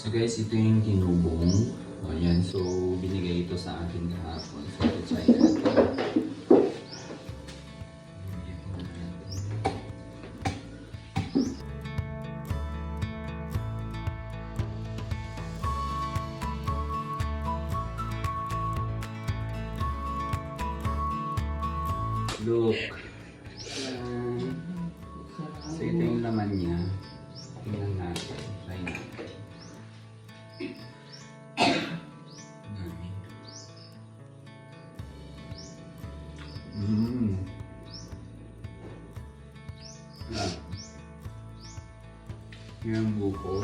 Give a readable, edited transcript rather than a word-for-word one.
So guys, ito yung tinubong. O yan, so binigay ito sa akin kahapon. So ito try natin. Look. So ito yung laman niya. Tingnan natin. Try natin. Yan ang buko.